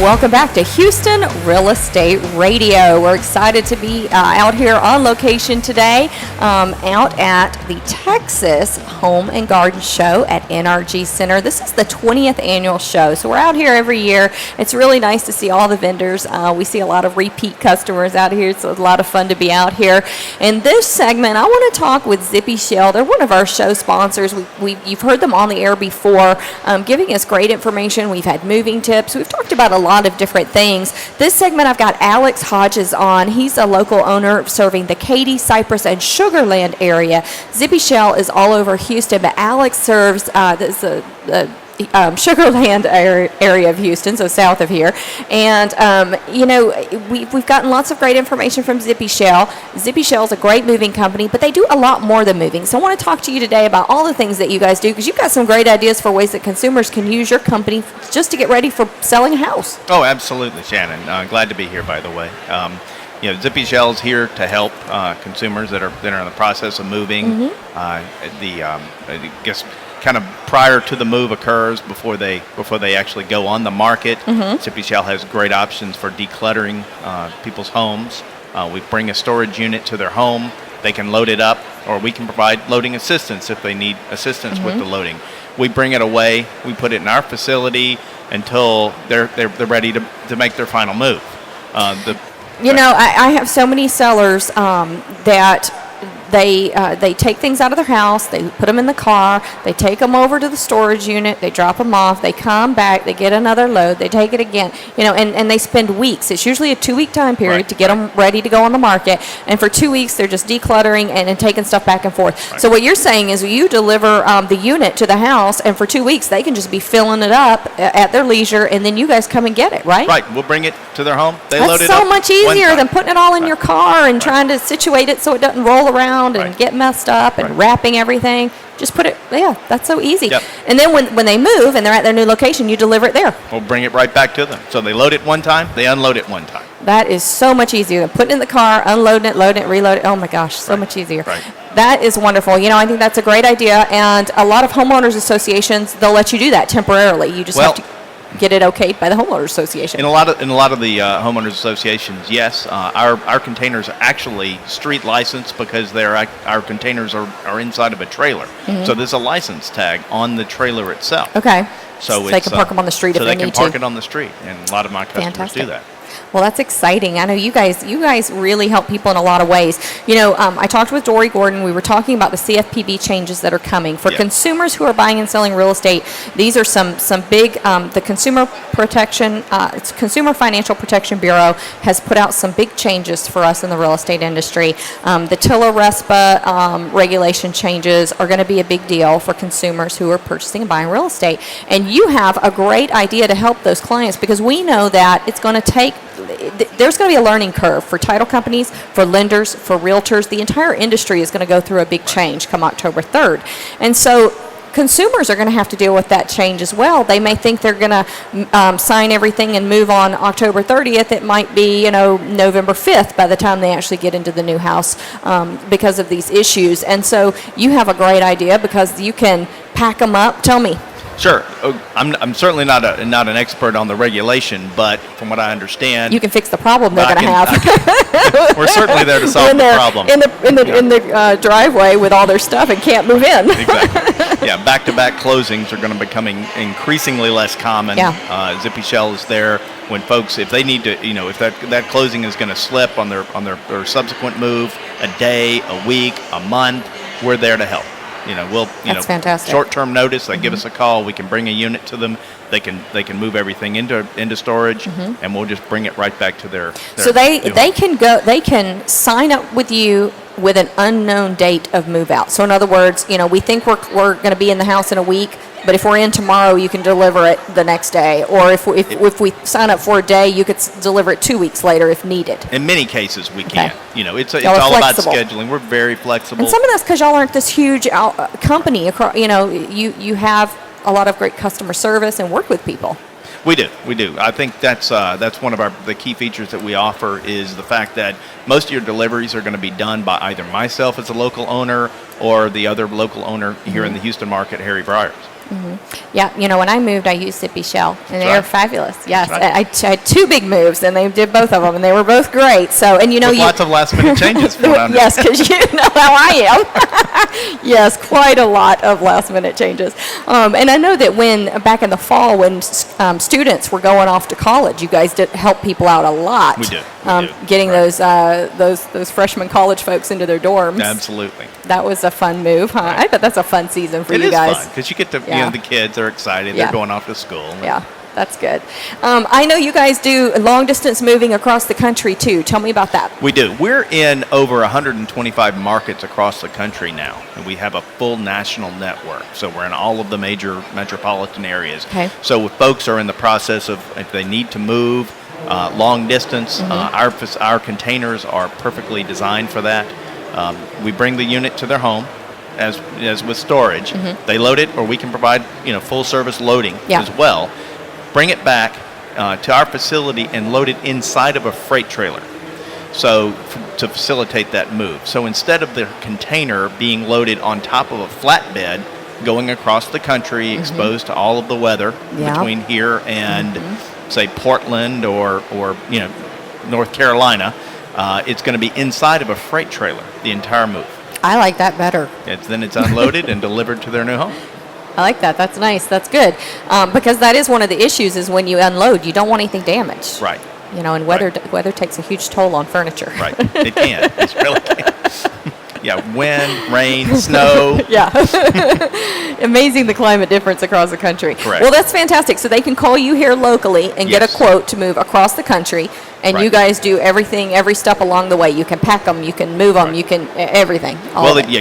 welcome back to Houston Real Estate Radio. We're excited to be out here on location today, out at the Texas Home and Garden Show at NRG Center. This is the 20th annual show, so we're out here every year. It's really nice to see all the vendors. We see a lot of repeat customers out here. It's a lot of fun to be out here. In this segment, I want to talk with Zippy Shell. They're one of our show sponsors. You've heard them on the air before, giving us great information. We've had moving tips. We've talked about a lot of different things. This segment, I've got Alex Hodges on. He's a local owner serving the Katy, Cypress, and Sugar Land area. Zippy Shell is all over Houston, but Alex serves the Sugar Land area of Houston, so south of here. And, we've gotten lots of great information from Zippy Shell. Zippy Shell is a great moving company, but they do a lot more than moving. So I want to talk to you today about all the things that you guys do, because you've got some great ideas for ways that consumers can use your company just to get ready for selling a house. Oh, absolutely, Shannon. Glad to be here, by the way. Zippy Shell is here to help consumers that are in the process of moving. I guess kind of prior to the move occurs, before they actually go on the market. Zippy Shell has great options for decluttering people's homes. We bring a storage unit to their home. They can load it up, or we can provide loading assistance if they need assistance with the loading. We bring it away. We put it in our facility until they're ready to make their final move. I have so many sellers that they take things out of their house, they put them in the car, they take them over to the storage unit, they drop them off, they come back, they get another load, they take it again, and they spend weeks. It's usually a 2-week time period to get them ready to go on the market, and for 2 weeks they're just decluttering and taking stuff back and forth. So what you're saying is you deliver the unit to the house, and for 2 weeks they can just be filling it up at their leisure, and then you guys come and get it, right? Right. We'll bring it to their home. They load it up. That's so much easier than putting it all in your car and trying to situate it so it doesn't roll around and get messed up and wrapping everything. Just put it, that's so easy. Yep. And then when they move and they're at their new location, you deliver it there. We'll bring it right back to them. So they load it one time, they unload it one time. That is so much easier than putting it in the car, unloading it, loading it, reloading it. Oh my gosh, so much easier. That is wonderful. I think that's a great idea. And a lot of homeowners associations, they'll let you do that temporarily. You just have to get it okayed by the homeowners association. In a lot of the homeowners associations, yes, our containers are actually street licensed because our containers are inside of a trailer. So there's a license tag on the trailer itself. Okay. So they can park them on the street if they need to. So they can park it on the street, and a lot of my customers do that. Well, that's exciting. I know you guys really help people in a lot of ways. I talked with Dory Gordon. We were talking about the CFPB changes that are coming. For consumers who are buying and selling real estate, these are some big, the Consumer Financial Protection Bureau has put out some big changes for us in the real estate industry. The TILA-RESPA regulation changes are going to be a big deal for consumers who are purchasing and buying real estate. And you have a great idea to help those clients, because we know that it's going to take, there's going to be a learning curve for title companies, for lenders, for realtors. The entire industry is going to go through a big change come October 3rd. And so consumers are going to have to deal with that change as well. They may think they're going to sign everything and move on October 30th. It might be, November 5th by the time they actually get into the new house because of these issues. And so you have a great idea, because you can pack them up. Tell me. Sure. I'm certainly not an expert on the regulation, but from what I understand, you can fix the problem they're going to have. We're certainly there to solve the problem. In the driveway with all their stuff and can't move in. Exactly. Yeah, back-to-back closings are going to be becoming increasingly less common. Zippy Shell is there when folks, if they need to, if that closing is going to slip on their subsequent move, a day, a week, a month, we're there to help. That's fantastic. Short-term notice. They give us a call. We can bring a unit to them. They can move everything into storage, and we'll just bring it right back to their so they can sign up with you with an unknown date of move out. So in other words, we think we're going to be in the house in a week, but if we're in tomorrow, you can deliver it the next day. Or if we sign up for a day, you could deliver it 2 weeks later if needed. In many cases, we can. It's all about scheduling. We're very flexible. And some of that's because y'all aren't this huge company. You have a lot of great customer service and work with people. We do. I think that's one of the key features that we offer, is the fact that most of your deliveries are going to be done by either myself as a local owner or the other local owner here in the Houston market, HRER. Yeah, when I moved, I used Zippy Shell, and they right. are fabulous. Yes, right. I had 2 big moves, and they did both of them, and they were both great. So, and With lots of last minute changes. Yes, because you know how I am. Yes, quite a lot of last minute changes. And I know that back in the fall, when students were going off to college, you guys did help people out a lot. We did. Getting those freshman college folks into their dorms. Absolutely. That was a fun move, huh? Right. I bet that's a fun season for you guys. It is fun because you get to, the kids are excited. Yeah. They're going off to school. Yeah, that's good. I know you guys do long distance moving across the country too. Tell me about that. We do. We're in over 125 markets across the country now, and we have a full national network. So we're in all of the major metropolitan areas. Okay. So if folks are in the process of, if they need to move long distance, our containers are perfectly designed for that. We bring the unit to their home. As with storage, they load it, or we can provide full service loading as well. Bring it back to our facility and load it inside of a freight trailer. So to facilitate that move. So instead of the container being loaded on top of a flatbed, going across the country, exposed to all of the weather between here and say Portland or North Carolina, it's going to be inside of a freight trailer the entire move. I like that better. Then it's unloaded and delivered to their new home. I like that. That's nice. That's good. Because that is one of the issues is when you unload, you don't want anything damaged. Right. And weather takes a huge toll on furniture. Right. It can. It really can. Yeah, wind, rain, snow. Yeah. Amazing the climate difference across the country. Correct. Well, that's fantastic. So they can call you here locally and get a quote to move across the country. And you guys do everything, every step along the way. You can pack them, you can move them, you can everything.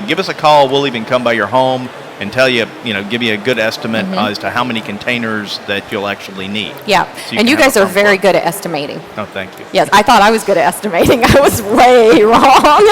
Give us a call. We'll even come by your home and tell you, give you a good estimate as to how many containers that you'll actually need. Yeah, So and you guys are very good at estimating. Oh, thank you. Yes, I thought I was good at estimating. I was way wrong.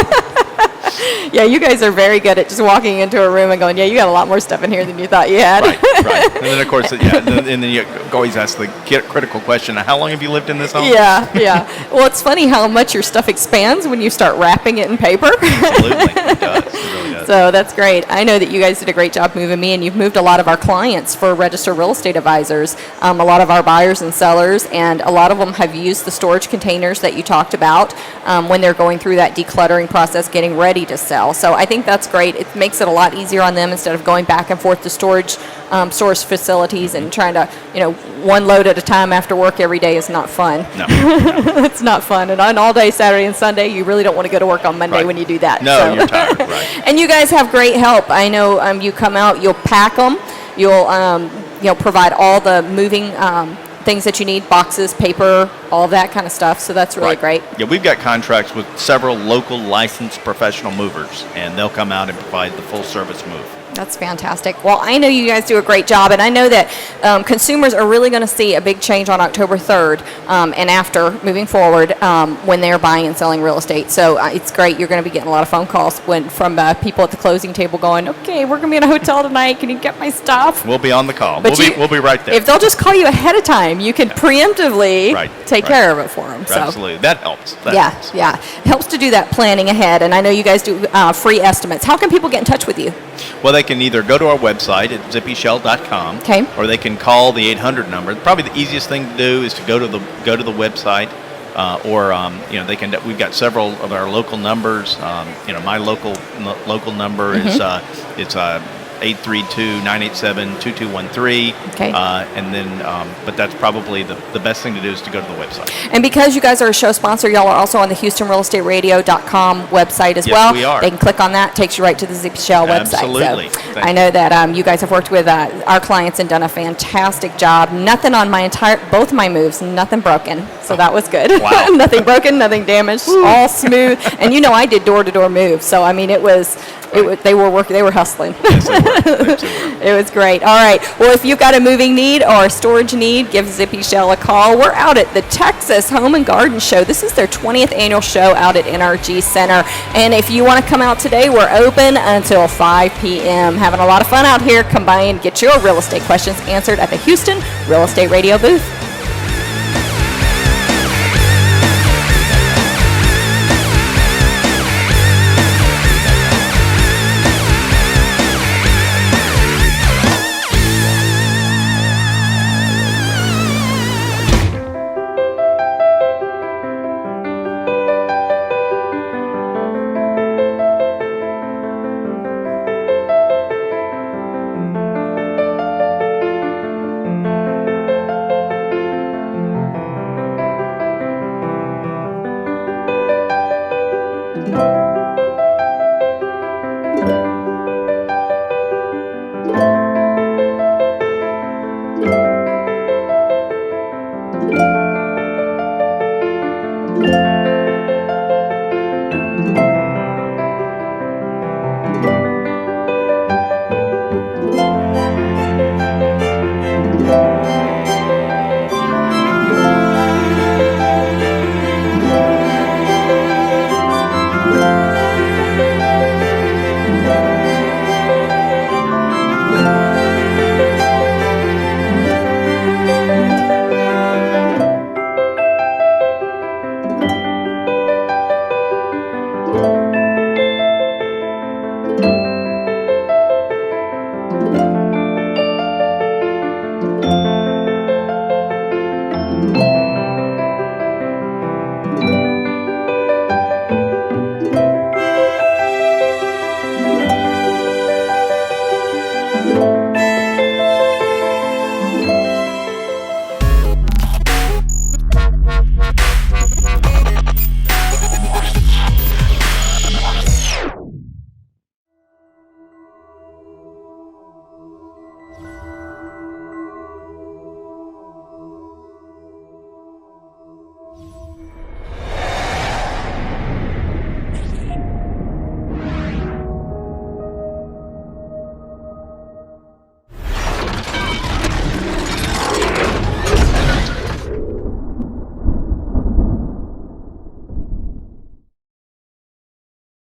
Yeah, you guys are very good at just walking into a room and going, you got a lot more stuff in here than you thought you had. Right. And then, of course, and then you always ask the critical question, how long have you lived in this home? Yeah. Well, it's funny how much your stuff expands when you start wrapping it in paper. Absolutely. It does. It really does. So that's great. I know that you guys did a great job moving me, and you've moved a lot of our clients for registered real estate advisors, a lot of our buyers and sellers, and a lot of them have used the storage containers that you talked about when they're going through that decluttering process, getting ready to sell. So I think that's great. It makes it a lot easier on them instead of going back and forth to storage facilities and trying to, one load at a time after work every day is not fun. No. It's not fun. And on all day Saturday and Sunday, you really don't want to go to work on Monday when you do that. No, you're tired, right. And you guys have great help. I know you come out, you'll pack them, you'll provide all the moving things that you need, boxes, paper, all of that kind of stuff. So that's really great. Yeah, we've got contracts with several local licensed professional movers, and they'll come out and provide the full service move. That's fantastic. Well, I know you guys do a great job, and I know that consumers are really going to see a big change on October 3rd and after, moving forward, when they're buying and selling real estate. So it's great. You're going to be getting a lot of phone calls from people at the closing table going, okay, we're going to be in a hotel tonight. Can you get my stuff? We'll be on the call. But we'll be right there. If they'll just call you ahead of time, you can preemptively take care of it for them. So. Absolutely. That helps. Yeah. It helps to do that planning ahead, and I know you guys do free estimates. How can people get in touch with you? Well, they can either go to our website at zippyshell.com, or they can call the 800 number. Probably the easiest thing to do is to go to the website, or they can. We've got several of our local numbers. My local number is it's 832-987-2213. Okay. And then, but that's probably the best thing to do is to go to the website. And because you guys are a show sponsor, y'all are also on the HoustonRealEstateRadio.com website as well. Yes, we are. They can click on that. Takes you right to the Zippy Shell website. Absolutely. So I know that you guys have worked with our clients and done a fantastic job. Nothing on both my moves, nothing broken. So that was good. Wow. Nothing broken, nothing damaged, all smooth. And I did door-to-door moves. So I mean, they were working, they were hustling. Yes, they were. It was great. All right. Well, if you've got a moving need or a storage need, give Zippy Shell a call. We're out at the Texas Home and Garden Show. This is their 20th annual show out at NRG Center. And if you want to come out today, we're open until 5 p.m. Having a lot of fun out here. Come by and get your real estate questions answered at the Houston Real Estate Radio booth.